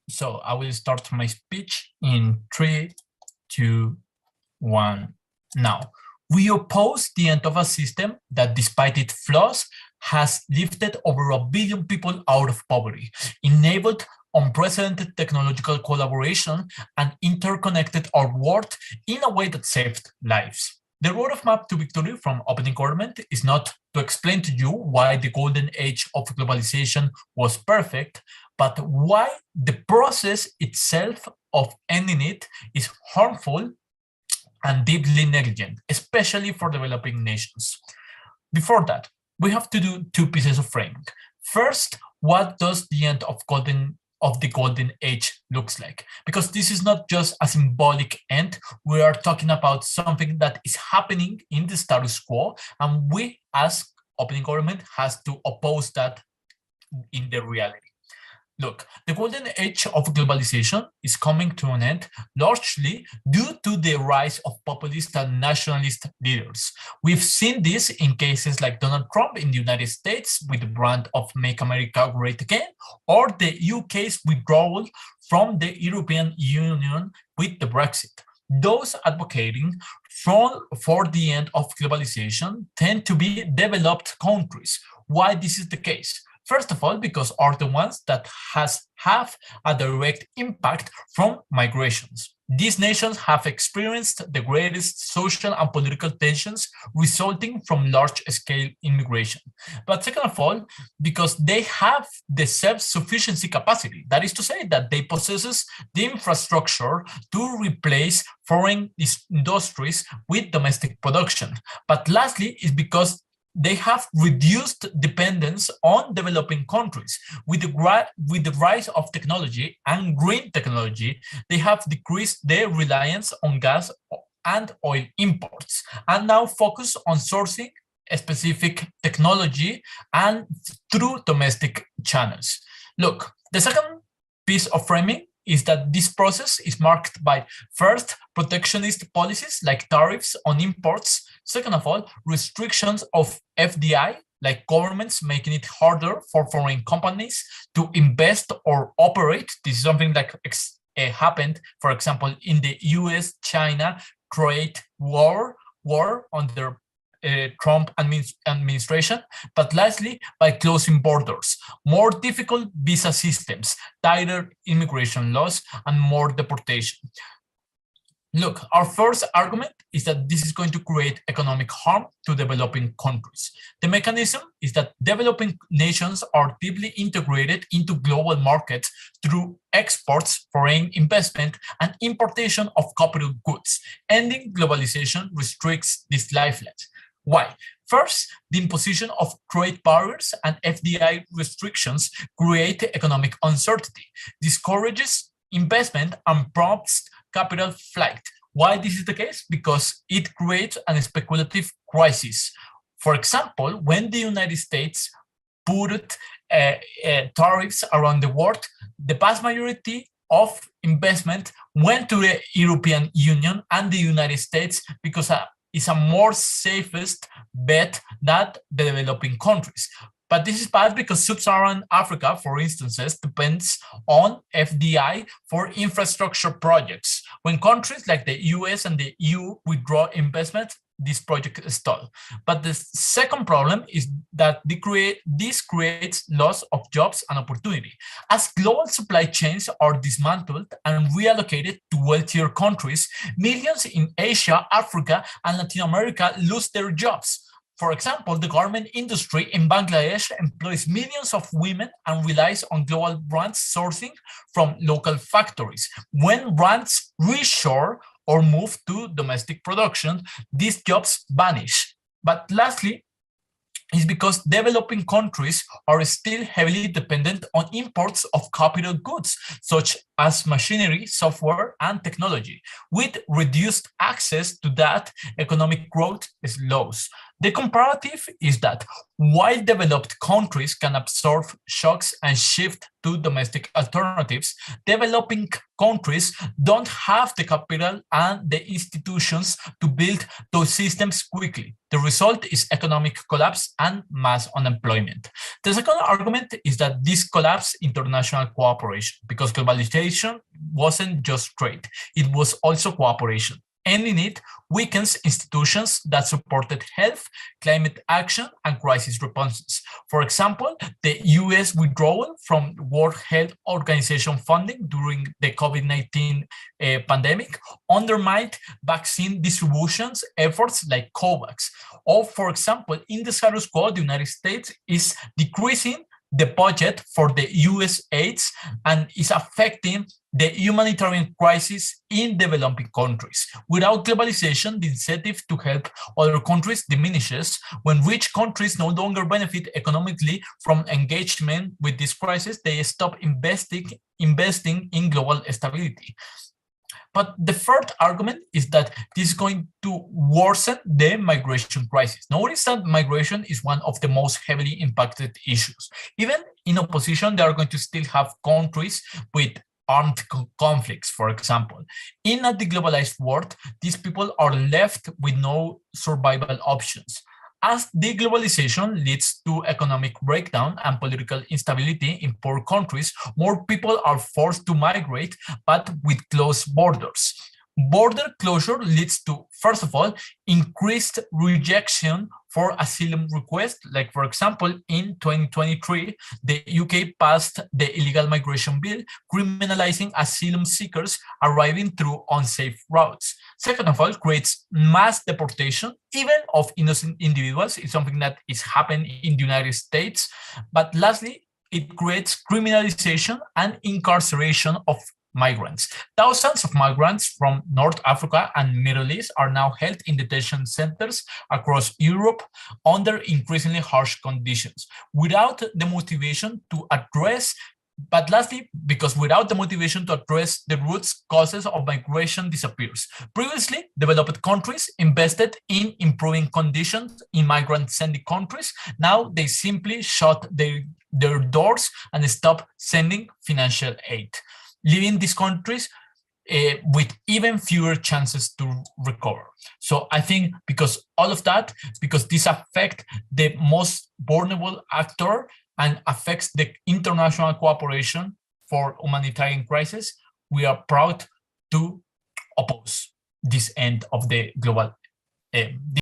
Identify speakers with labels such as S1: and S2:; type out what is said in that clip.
S1: So I will start my speech in 3, 2, 1. Now, we oppose the end of a system that, despite its flaws, has lifted over 1 billion people out of poverty, enabled unprecedented technological collaboration, and interconnected our world in a way that saved lives. The roadmap to victory from opening government is not to explain to you why the golden age of globalization was perfect, but why the process itself of ending it is harmful and deeply negligent, especially for developing nations. Before that, we have to do two pieces of framing. First, what does the end of the golden age looks like? Because this is not just a symbolic end. We are talking about something that is happening in the status quo, and we as opening government has to oppose that in the reality. Look, the golden age of globalization is coming to an end largely due to the rise of populist and nationalist leaders. We've seen this in cases like Donald Trump in the United States with the brand of Make America Great Again, or the UK's withdrawal from the European Union with the Brexit. Those advocating for the end of globalization tend to be developed countries. Why this is the case? First of all, because are the ones that have a direct impact from migrations. These nations have experienced the greatest social and political tensions resulting from large-scale immigration. But second of all, because they have the self-sufficiency capacity. That is to say that they possess the infrastructure to replace foreign industries with domestic production. But lastly, is because they have reduced dependence on developing countries. With the rise of technology and green technology, they have decreased their reliance on gas and oil imports, and now focus on sourcing a specific technology and through domestic channels. Look, the second piece of framing is that this process is marked by, first, protectionist policies like tariffs on imports. Second of all, restrictions of FDI, like governments making it harder for foreign companies to invest or operate. This is something that happened, for example, in the US-China trade war under Trump administration, but lastly by closing borders, more difficult visa systems, tighter immigration laws, and more deportation. Look, our first argument is that this is going to create economic harm to developing countries. The mechanism is that developing nations are deeply integrated into global markets through exports, foreign investment, and importation of capital goods. Ending globalization restricts these lifelines. Why? First, the imposition of trade barriers and FDI restrictions create economic uncertainty, discourages investment, and prompts capital flight. Why this is the case? Because it creates a speculative crisis. For example, when the United States put tariffs around the world, the vast majority of investment went to the European Union and the United States because it's a more safest bet than the developing countries. But this is bad because sub-Saharan Africa, for instance, depends on FDI for infrastructure projects. When countries like the US and the EU withdraw investment, this project stall. But the second problem is that this creates loss of jobs and opportunity. As global supply chains are dismantled and reallocated to wealthier countries, millions in Asia, Africa, and Latin America lose their jobs. For example, the garment industry in Bangladesh employs millions of women and relies on global brands sourcing from local factories. When brands reshore or move to domestic production, these jobs vanish. But lastly, is because developing countries are still heavily dependent on imports of capital goods, such as machinery, software, and technology. With reduced access to that, economic growth slows. The comparative is that while developed countries can absorb shocks and shift to domestic alternatives, developing countries don't have the capital and the institutions to build those systems quickly. The result is economic collapse and mass unemployment. The second argument is that this collapsed international cooperation, because globalization wasn't just trade, it was also cooperation. Ending it weakens institutions that supported health, climate action, and crisis responses. For example, the US withdrawal from World Health Organization funding during the COVID-19 pandemic undermined vaccine distributions efforts like COVAX. Or, for example, in the status quo, the United States is decreasing the budget for the US aids and is affecting the humanitarian crisis in developing countries. Without globalization, the incentive to help other countries diminishes. When rich countries no longer benefit economically from engagement with this crisis, they stop investing in global stability. But the third argument is that this is going to worsen the migration crisis. Notice that migration is one of the most heavily impacted issues. Even in opposition, they are going to still have countries with armed conflicts, for example. In a deglobalized world, these people are left with no survival options. As deglobalization leads to economic breakdown and political instability in poor countries, more people are forced to migrate, but with closed borders. Border closure leads to, first of all, increased rejection for asylum requests. Like, for example, in 2023, the UK passed the illegal migration bill, criminalizing asylum seekers arriving through unsafe routes. Second of all, creates mass deportation, even of innocent individuals. It's something that is happening in the United States. But lastly, it creates criminalization and incarceration of migrants. Thousands of migrants from North Africa and Middle East are now held in detention centers across Europe under increasingly harsh conditions, without the motivation to address because without the motivation to address the root causes of migration disappears. Previously, developed countries invested in improving conditions in migrant-sending countries. Now they simply shut their doors and stop sending financial aid, leaving these countries with even fewer chances to recover. So I think because all of that, because this affects the most vulnerable actor and affects the international cooperation for humanitarian crisis, we are proud to oppose this end of the global